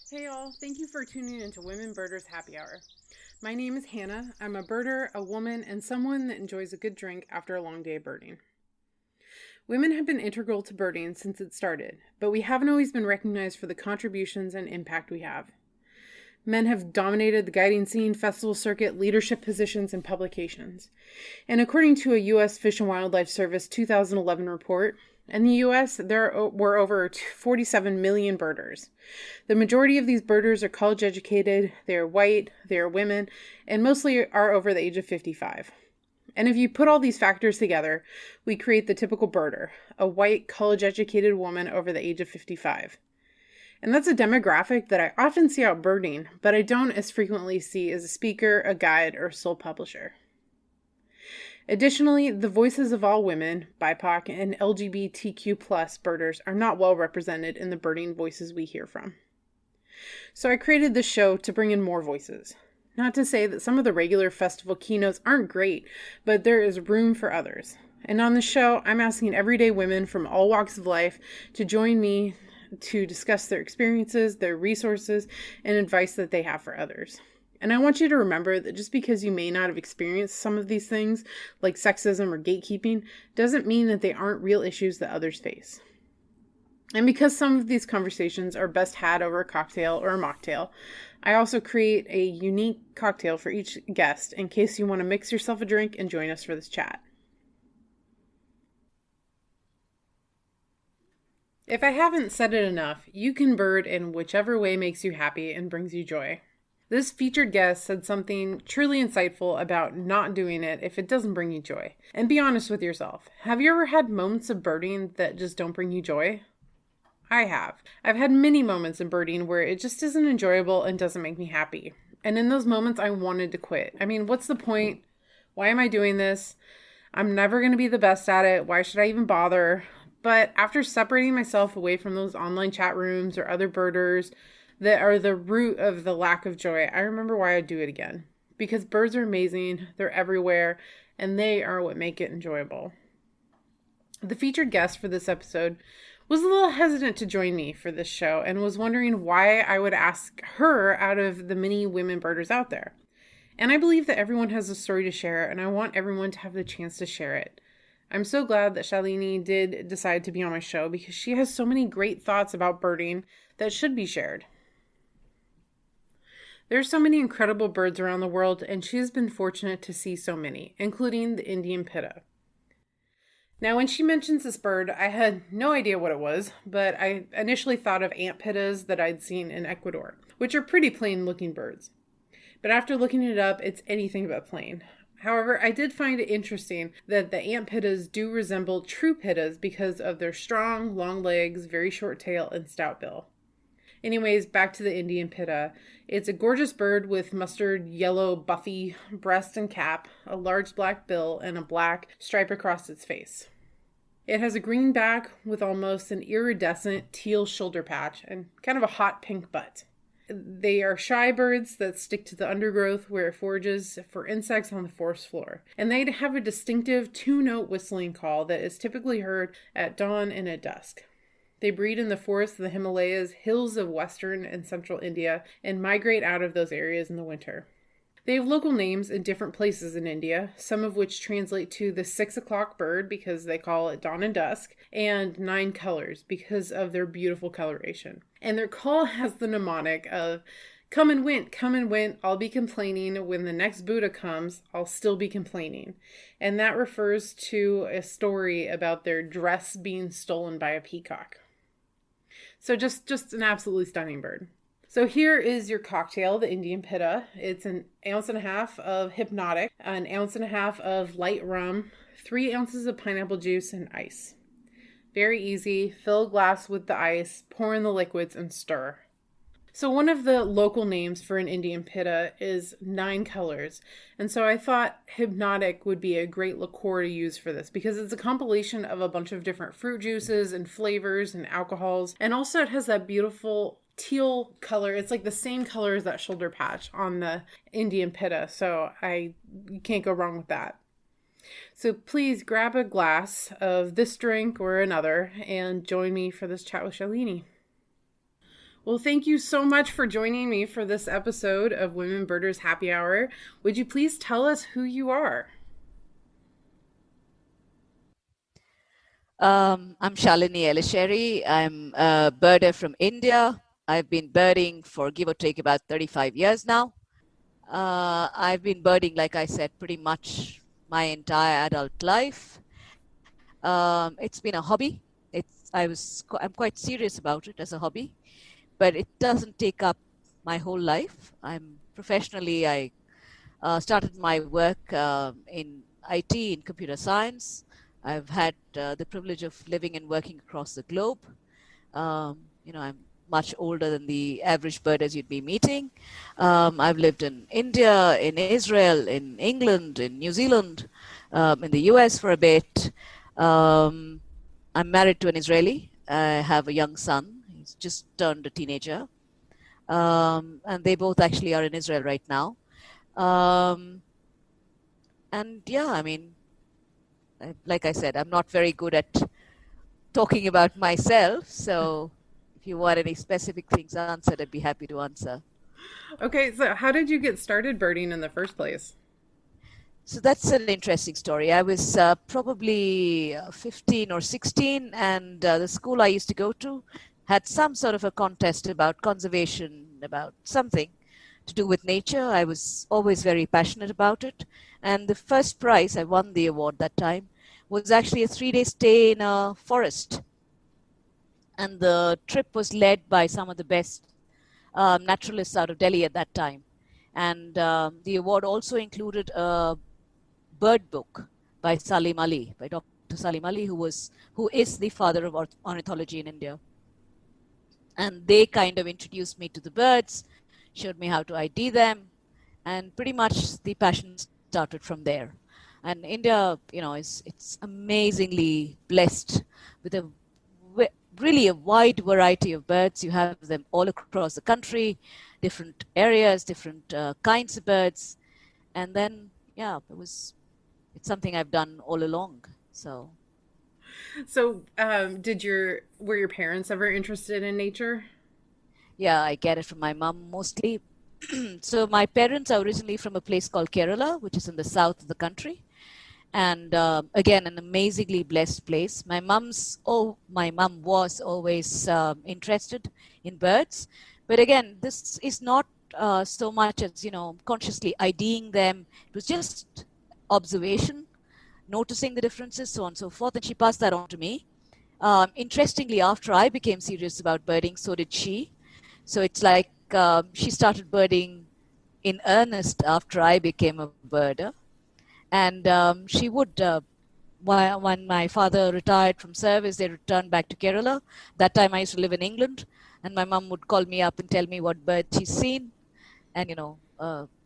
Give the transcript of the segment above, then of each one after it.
Hey y'all, thank you for tuning into Women Birders Happy Hour. My name is Hannah. I'm a birder, a woman, and someone that enjoys a good drink after a long day of birding. Women have been integral to birding since it started, but we haven't always been recognized for the contributions and impact we have. Men have dominated the guiding scene, festival circuit, leadership positions, and publications. And according to a U.S. Fish and Wildlife Service 2011 report, in the U.S., there were over 47 million birders. The majority of these birders are college educated, they are white, they are women, and mostly are over the age of 55. And if you put all these factors together, we create the typical birder, a white, college educated woman over the age of 55. And that's a demographic that I often see out birding, but I don't as frequently see as a speaker, a guide, or a sole publisher. Additionally, the voices of all women, BIPOC, and LGBTQ+ birders are not well represented in the birding voices we hear from. So I created this show to bring in more voices. Not to say that some of the regular festival keynotes aren't great, but there is room for others. And on the show, I'm asking everyday women from all walks of life to join me to discuss their experiences, their resources, and advice that they have for others. And I want you to remember that just because you may not have experienced some of these things, like sexism or gatekeeping, doesn't mean that they aren't real issues that others face. And because some of these conversations are best had over a cocktail or a mocktail, I also create a unique cocktail for each guest in case you want to mix yourself a drink and join us for this chat. If I haven't said it enough, you can bird in whichever way makes you happy and brings you joy. This featured guest said something truly insightful about not doing it if it doesn't bring you joy. And be honest with yourself. Have you ever had moments of birding that just don't bring you joy? I have. I've had many moments in birding where it just isn't enjoyable and doesn't make me happy. And in those moments, I wanted to quit. I mean, what's the point? Why am I doing this? I'm never going to be the best at it. Why should I even bother? But after separating myself away from those online chat rooms or other birders that are the root of the lack of joy, I remember why I do it again. Because birds are amazing, they're everywhere, and they are what make it enjoyable. The featured guest for this episode was a little hesitant to join me for this show and was wondering why I would ask her out of the many women birders out there. And I believe that everyone has a story to share, and I want everyone to have the chance to share it. I'm so glad that Shalini did decide to be on my show because she has so many great thoughts about birding that should be shared. There's so many incredible birds around the world, and she has been fortunate to see so many, including the Indian Pitta. Now, when she mentions this bird, I had no idea what it was, but I initially thought of ant pittas that I'd seen in Ecuador, which are pretty plain-looking birds. But after looking it up, it's anything but plain. However, I did find it interesting that the ant pittas do resemble true pittas because of their strong, long legs, very short tail, and stout bill. Anyways, back to the Indian Pitta. It's a gorgeous bird with mustard yellow buffy breast and cap, a large black bill, and a black stripe across its face. It has a green back with almost an iridescent teal shoulder patch and kind of a hot pink butt. They are shy birds that stick to the undergrowth where it forages for insects on the forest floor. And they have a distinctive two-note whistling call that is typically heard at dawn and at dusk. They breed in the forests of the Himalayas, hills of western and central India, and migrate out of those areas in the winter. They have local names in different places in India, some of which translate to the 6 o'clock bird because they call it dawn and dusk, and 9 colors because of their beautiful coloration. And their call has the mnemonic of, come and wint, I'll be complaining. When the next Buddha comes, I'll still be complaining. And that refers to a story about their dress being stolen by a peacock. So just an absolutely stunning bird. So here is your cocktail, the Indian Pitta. It's an 1.5 ounces of Hypnotic, an 1.5 ounces of light rum, 3 ounces of pineapple juice, and ice. Very easy. Fill a glass with the ice, pour in the liquids, and stir. So one of the local names for an Indian Pitta is 9 colors. And so I thought Hypnotic would be a great liqueur to use for this because it's a compilation of a bunch of different fruit juices and flavors and alcohols. And also it has that beautiful teal color. It's like the same color as that shoulder patch on the Indian Pitta. So you can't go wrong with that. So please grab a glass of this drink or another and join me for this chat with Shalini. Well, thank you so much for joining me for this episode of Women Birders Happy Hour. Would you please tell us who you are? I'm Shalini Elassery. I'm a birder from India. I've been birding for give or take about 35 years now. I've been birding, like I said, pretty much my entire adult life. It's been a hobby. I'm quite serious about it as a hobby, but it doesn't take up my whole life. I started my work in IT in computer science. I've had the privilege of living and working across the globe. I'm much older than the average birders you'd be meeting. I've lived in India, in Israel, in England, in New Zealand, in the US for a bit. Um, I'm married to an Israeli. I have a young son. He's just turned a teenager. And they both actually are in Israel right now. Um, and yeah, I mean, like I said, I'm not very good at talking about myself. So if you want any specific things answered, I'd be happy to answer. Okay, so how did you get started birding in the first place? So that's an interesting story. I was probably 15 or 16, and the school I used to go to had some sort of a contest about conservation, about something to do with nature. I was always very passionate about it. And the first prize, I won the award that time, was actually a 3-day stay in a forest. And the trip was led by some of the best naturalists out of Delhi at that time. And the award also included a bird book by Salim Ali, by Dr. Salim Ali, who is the father of ornithology in India. And they kind of introduced me to the birds, showed me how to ID them, and pretty much the passion started from there. And India, it's amazingly blessed with really a wide variety of birds. You have them all across the country, different areas, different kinds of birds. And then, yeah, it's something I've done all along. So, So, were your parents ever interested in nature? yeah, I get it from my mom mostly. So, my parents are originally from a place called Kerala, which is in the south of the country. And again, an amazingly blessed place. My mom was always interested in birds, but again, this is not so much as consciously IDing them. It was just observation, noticing the differences, so on and so forth, and she passed that on to me. Interestingly, after I became serious about birding, so did she. So it's like she started birding in earnest after I became a birder. And she would, when my father retired from service, they returned back to Kerala. That time I used to live in England, and my mum would call me up and tell me what bird she's seen, and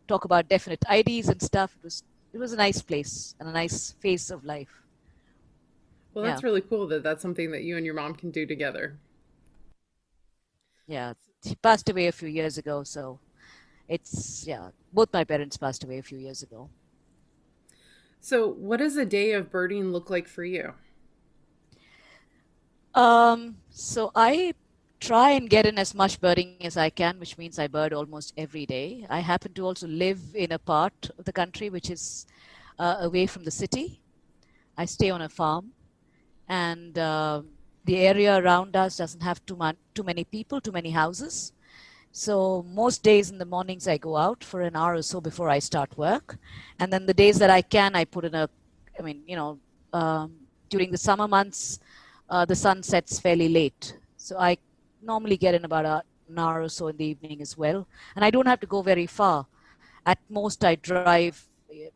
talk about definite IDs and stuff. It was a nice place and a nice phase of life. Well, Yeah, that's really cool that that's something that you and your mom can do together. yeah. She passed away a few years ago, so it's yeah. Both my parents passed away a few years ago. So, what does a day of birding look like for you? So I try and get in as much birding as I can, which means I bird almost every day. I happen to also live in a part of the country which is away from the city. I stay on a farm, and the area around us doesn't have too many people, too many houses. So most days in the mornings I go out for an hour or so before I start work, and then the days that I can, I put in I mean, during the summer months, the sun sets fairly late, so I normally get in about an hour or so in the evening as well, and I don't have to go very far. At most, I drive,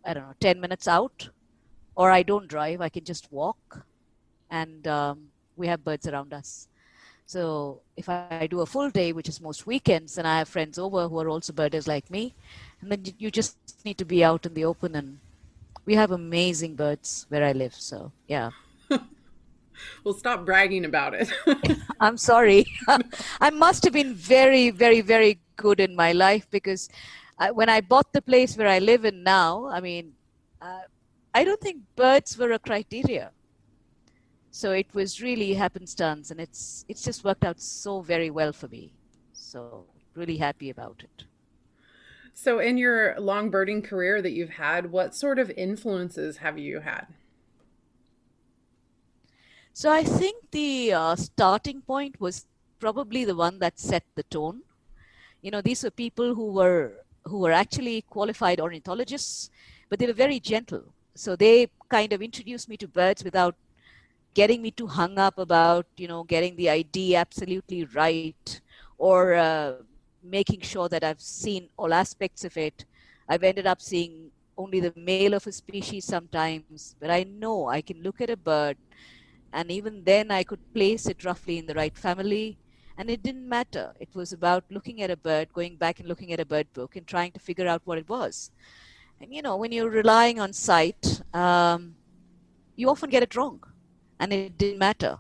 I don't know, 10 minutes out, or I don't drive. I can just walk, and we have birds around us. So if I do a full day, which is most weekends, and I have friends over who are also birders like me, and then you just need to be out in the open, and we have amazing birds where I live. So yeah, Well, stop bragging about it. I'm sorry. I must have been very, very, very good in my life because when I bought the place where I live in now, I mean, uh, I don't think birds were a criteria. So it was really happenstance, and it's just worked out so very well for me. So really happy about it. So, in your long birding career that you've had, what sort of influences have you had? So I think the starting point was probably the one that set the tone. These were people who were actually qualified ornithologists, but they were very gentle. So they kind of introduced me to birds without getting me too hung up about, getting the ID absolutely right, or making sure that I've seen all aspects of it. I've ended up seeing only the male of a species sometimes, but I know I can look at a bird, and even then I could place it roughly in the right family. And it didn't matter. It was about looking at a bird, going back and looking at a bird book and trying to figure out what it was. And when you're relying on sight, you often get it wrong. And it didn't matter.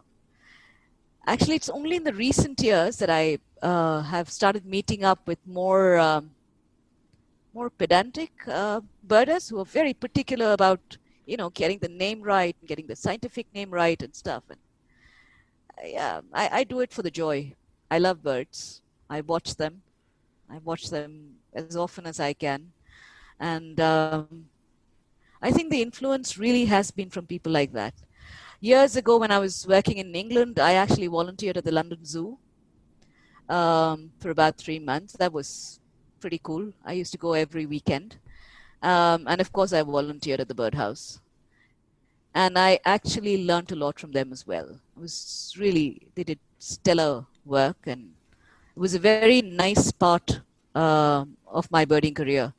Actually, it's only in the recent years that I have started meeting up with more pedantic birders who are very particular about, getting the name right and getting the scientific name right and stuff. And yeah, I do it for the joy. I love birds. I watch them. I watch them as often as I can. And I think the influence really has been from people like that. Years ago, when I was working in England, I actually volunteered at the London Zoo for about 3 months. That was pretty cool. I used to go every weekend. And of course, I volunteered at the birdhouse. And I actually learned a lot from them as well. It was really, they did stellar work, and it was a very nice part of my birding career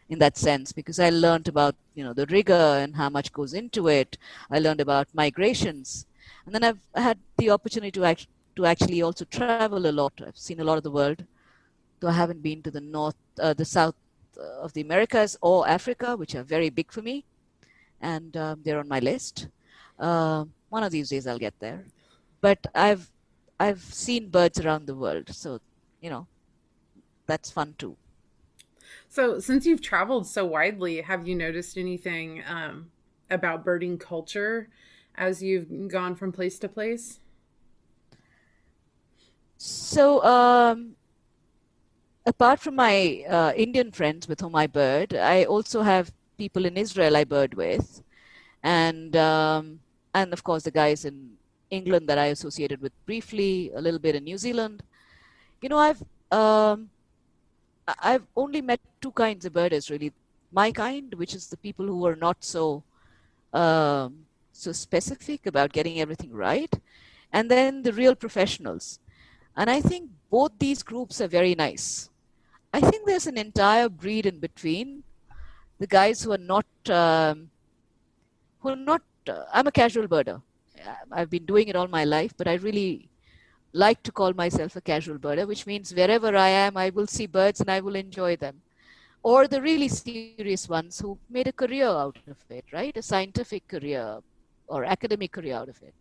in that sense, because I learned about, the rigor and how much goes into it. I learned about migrations. And then I've had the opportunity to actually also travel a lot. I've seen a lot of the world, though I haven't been to the south of the Americas or Africa, which are very big for me, and they're on my list. One of these days I'll get there. But I've seen birds around the world, so you know that's fun too. So, since you've traveled so widely, have you noticed anything about birding culture as you've gone from place to place? So apart from my Indian friends with whom I bird, I also have people in Israel I bird with, and of course the guys in England that I associated with briefly, a little bit in New Zealand. You know, I've only met two kinds of birders really. My kind, which is the people who are not so specific about getting everything right, and then the real professionals. And I think both these groups are very nice. I think there's an entire breed in between. The guys who are not. I'm a casual birder. I've been doing it all my life, but I really like to call myself a casual birder, which means wherever I am, I will see birds and I will enjoy them. Or the really serious ones who made a career out of it, right? A scientific career or academic career out of it.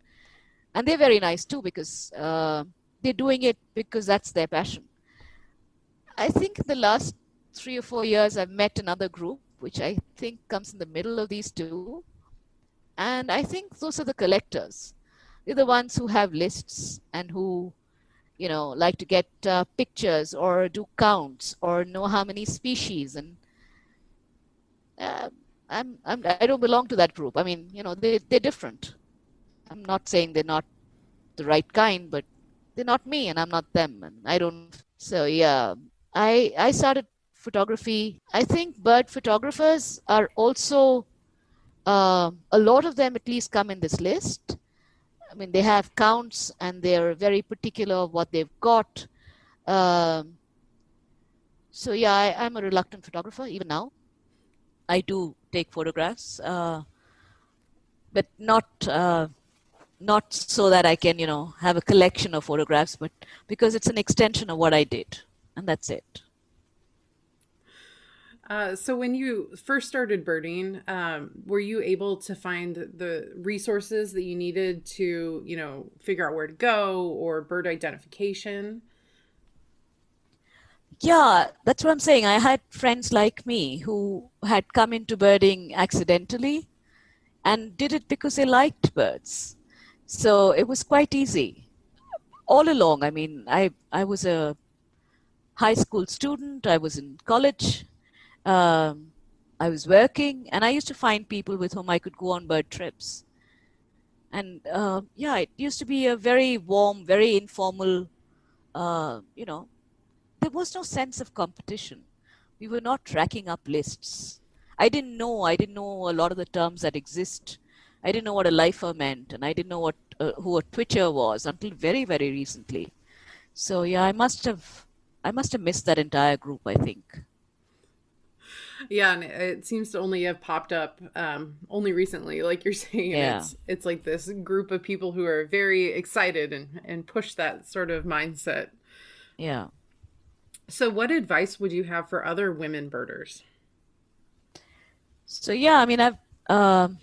And they're very nice too, because they're doing it because that's their passion. I think in the last 3 or 4 years, I've met another group, which I think comes in the middle of these two. And I think those are the collectors. They're the ones who have lists and who, like to get pictures or do counts or know how many species. And uh, I don't belong to that group. I mean, they're different. I'm not saying they're not the right kind, but they're not me and I'm not them. And I don't. So yeah, I started photography. I think bird photographers are also, a lot of them at least come in this list. I mean, they have counts and they're very particular of what they've got. Um, so yeah, I'm a reluctant photographer even now. I do take photographs, but not so that I can, have a collection of photographs, but because it's an extension of what I did, and that's it. So, when you first started birding, were you able to find the resources that you needed to, figure out where to go or bird identification? Yeah, that's what I'm saying. I had friends like me who had come into birding accidentally and did it because they liked birds. So it was quite easy all along. I mean, I was a high school student, I was in college, um, I was working, and I used to find people with whom I could go on bird trips. And yeah, it used to be a very warm, very informal, you know, there was no sense of competition. We were not tracking up lists. I didn't know a lot of the terms that exist. I didn't know what a lifer meant, and I didn't know what who a twitcher was until very, very recently. So yeah, I must have missed that entire group, I think. Yeah, and it seems to only have popped up only recently, like you're saying. Yeah, It's like this group of people who are very excited and push that sort of mindset. yeah. So, what advice would you have for other women birders? So yeah, I mean, um,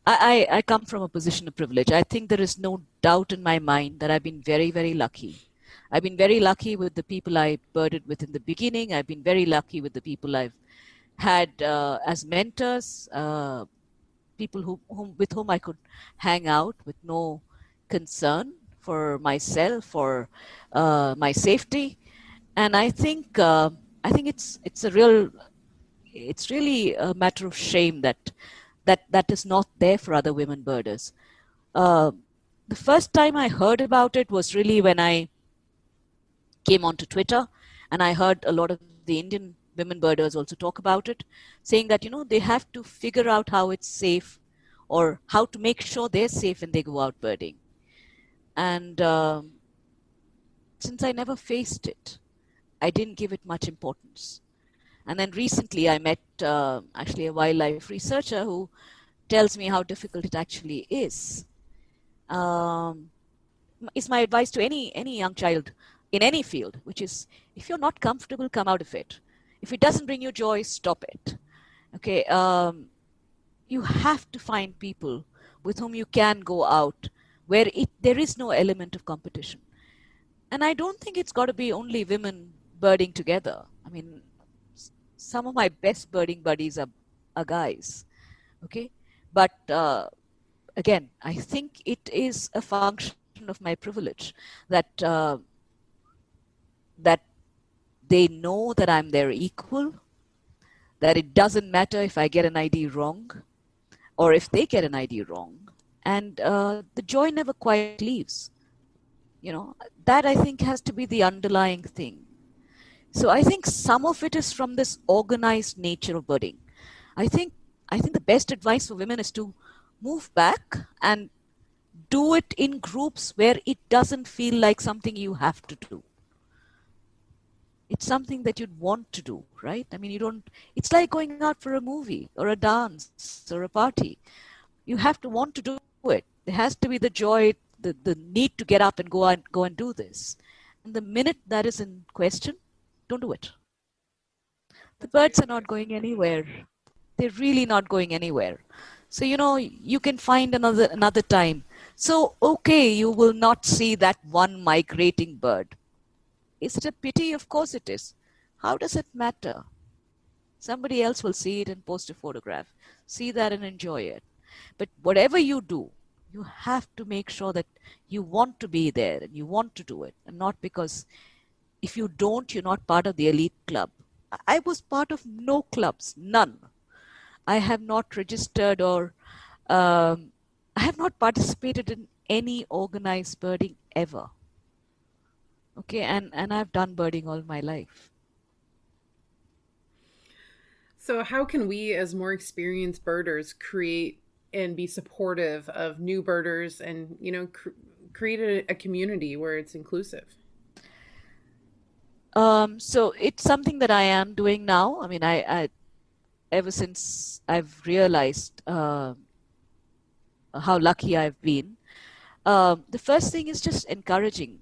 I come from a position of privilege. I think there is no doubt in my mind that I've been very, very lucky. I've been very lucky with the people I birded with in the beginning. I've been very lucky with the people I've had as mentors, people with whom I could hang out with no concern for myself or my safety. And I think it's really a matter of shame that is not there for other women birders. Uh, the first time I heard about it was really when I came onto Twitter, and I heard a lot of the Indian women birders also talk about it, saying that they have to figure out how it's safe or how to make sure they're safe when they go out birding. And since I never faced it, I didn't give it much importance. And then recently I met actually a wildlife researcher who tells me how difficult it actually is. Um, is my advice to any young child in any field, which is if you're not comfortable, come out of it. If it doesn't bring you joy, stop it. Okay, you have to find people with whom you can go out where there is no element of competition. And I don't think it's got to be only women birding together. I mean, some of my best birding buddies are guys. Okay, but again, I think it is a function of my privilege that they know that I'm their equal, that it doesn't matter if I get an ID wrong or if they get an ID wrong, and the joy never quite leaves. That I think has to be the underlying thing. So I think some of it is from this organized nature of birding. I think I think the best advice for women is to move back and do it in groups where it doesn't feel like something you have to do. It's something that you'd want to do, right? I mean, you don't, it's like going out for a movie or a dance or a party. You have to want to do it. There has to be the joy, the need to get up and go and do this. And the minute that is in question, don't do it. The That's great birds are not advice. going anywhere. They're really not going anywhere. So, you can find another time. So, okay, you will not see that one migrating bird. Is it a pity? Of course it is. How does it matter? Somebody else will see it and post a photograph. See that and enjoy it. But whatever you do, you have to make sure that you want to be there and you want to do it. And not because if you don't, you're not part of the elite club. I was part of no clubs, none. I have not registered or um, I have not participated in any organized birding ever. Okay, and I've done birding all my life. So, how can we, as more experienced birders, create and be supportive of new birders and, create a community where it's inclusive? So it's something that I am doing now. I mean, I ever since I've realized how lucky I've been. The first thing is just encouraging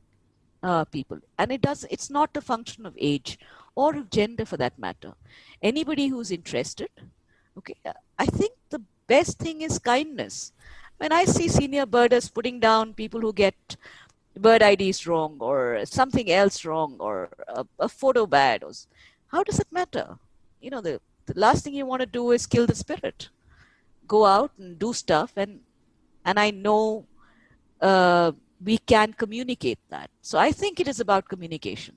people, and it's not a function of age or of gender for that matter. Anybody who's interested, okay. I think the best thing is kindness. When I see senior birders putting down people who get bird IDs wrong or something else wrong or a photo bad, how does it matter? The last thing you want to do is kill the spirit. Go out and do stuff, and I know uh, we can communicate that. So I think it is about communication.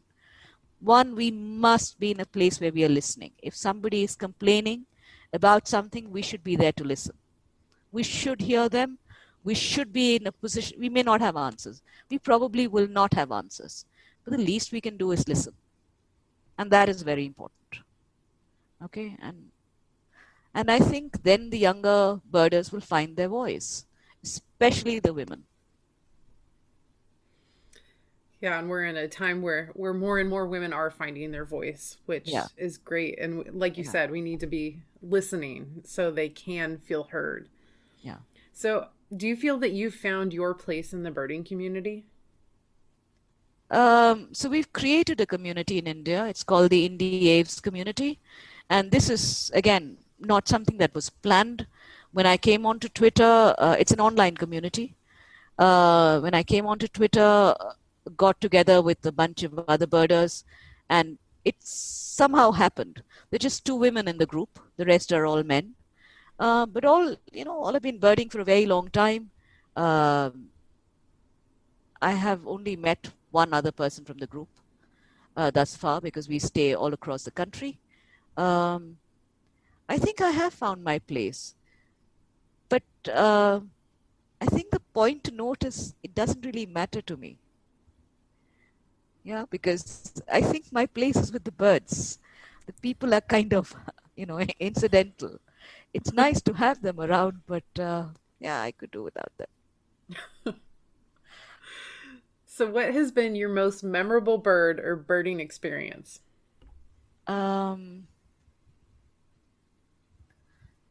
One, we must be in a place where we are listening. If somebody is complaining about something, we should be there to listen. We should hear them. We should be in a position, we may not have answers. We probably will not have answers. But the least we can do is listen. And that is very important. Okay. And I think then the younger birders will find their voice, especially the women. Yeah, and we're in a time where more and more women are finding their voice, which Yeah. is great. And like you Yeah. said, we need to be listening so they can feel heard. Yeah. So, do you feel that you've found your place in the birding community? So we've created a community in India. It's called the Indie Aves community. And this is, again, not something that was planned. When I came onto Twitter, it's an online community. When I came onto Twitter, got together with a bunch of other birders, and it somehow happened. There are just two women in the group. The rest are all men. But all have been birding for a very long time. Um I have only met one other person from the group thus far because we stay all across the country. Um, I think I have found my place, but I think the point to note is it doesn't really matter to me. Yeah, because I think my place is with the birds. The people are kind of, incidental. It's nice to have them around, but yeah, I could do without them. So, what has been your most memorable bird or birding experience? Um,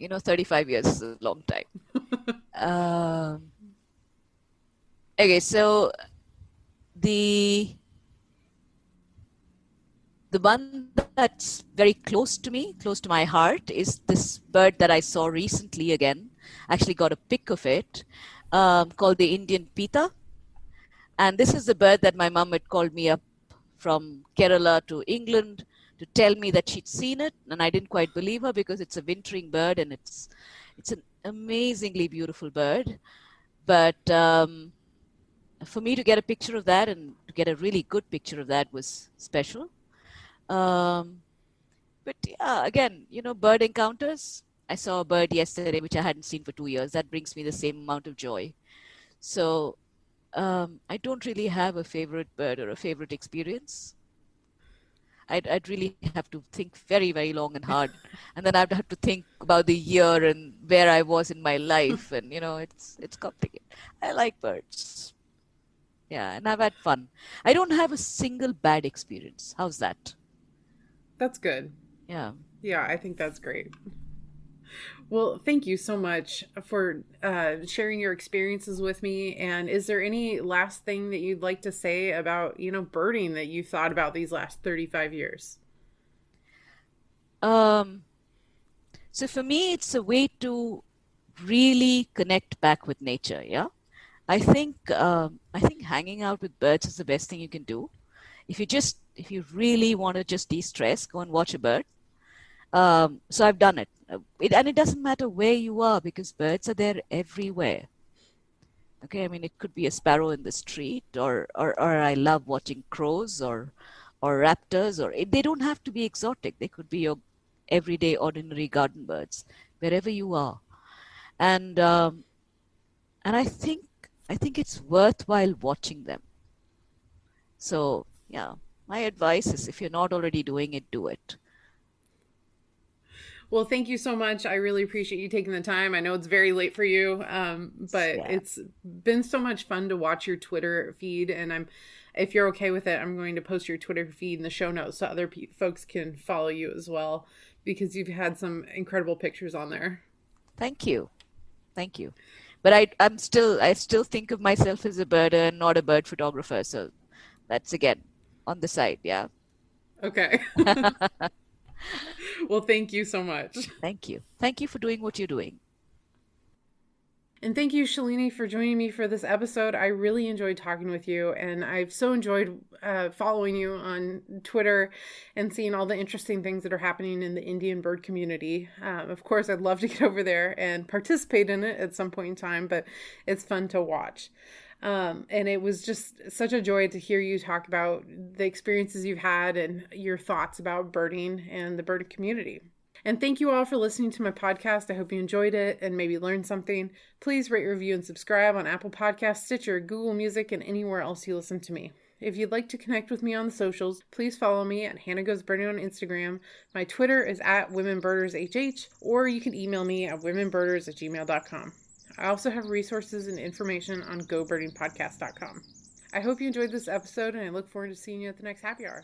35 years is a long time. Um, okay, so the the one that's very close to me, close to my heart, is this bird that I saw recently again. Actually, got a pic of it, called the Indian Pitta. And this is the bird that my mum had called me up from Kerala to England to tell me that she'd seen it, and I didn't quite believe her because it's a wintering bird and it's an amazingly beautiful bird. But for me to get a picture of that and to get a really good picture of that was special. Um, but yeah, again, bird encounters. I saw a bird yesterday which I hadn't seen for 2 years. That brings me the same amount of joy. So I don't really have a favorite bird or a favorite experience. I'd really have to think very, very long and hard. And then I'd have to think about the year and where I was in my life. And, it's complicated. I like birds. Yeah, and I've had fun. I don't have a single bad experience. How's that? That's good. Yeah. Yeah, I think that's great. Well, thank you so much for sharing your experiences with me. And is there any last thing that you'd like to say about, birding that you thought about these last 35 years? Um, so for me, it's a way to really connect back with nature. Yeah. I think hanging out with birds is the best thing you can do. If you really want to just de-stress, go and watch a bird. So I've done it. And it doesn't matter where you are because birds are there everywhere. Okay, I mean it could be a sparrow in the street, or I love watching crows or raptors, or they don't have to be exotic. They could be your everyday, ordinary garden birds, wherever you are. And and I think it's worthwhile watching them. So yeah, my advice is if you're not already doing it, do it. Well, thank you so much. I really appreciate you taking the time. I know it's very late for you, but Yeah. it's been so much fun to watch your Twitter feed. And if you're okay with it, I'm going to post your Twitter feed in the show notes so other folks can follow you as well, because you've had some incredible pictures on there. Thank you. Thank you. But I still think of myself as a birder and not a bird photographer. So that's again on the side. Yeah. Okay. Well, thank you so much. Thank you. Thank you for doing what you're doing. And thank you, Shalini, for joining me for this episode. I really enjoyed talking with you, and I've so enjoyed following you on Twitter and seeing all the interesting things that are happening in the Indian bird community. Of course, I'd love to get over there and participate in it at some point in time, but it's fun to watch. And it was just such a joy to hear you talk about the experiences you've had and your thoughts about birding and the bird community. And thank you all for listening to my podcast. I hope you enjoyed it and maybe learned something. Please rate, review, and subscribe on Apple Podcasts, Stitcher, Google Music, and anywhere else you listen to me. If you'd like to connect with me on the socials, please follow me at Hannah Goes Birding on Instagram. My Twitter is at WomenBirdersHH, or you can email me at womenbirders@gmail.com. I also have resources and information on gobirdingpodcast.com. I hope you enjoyed this episode, and I look forward to seeing you at the next happy hour.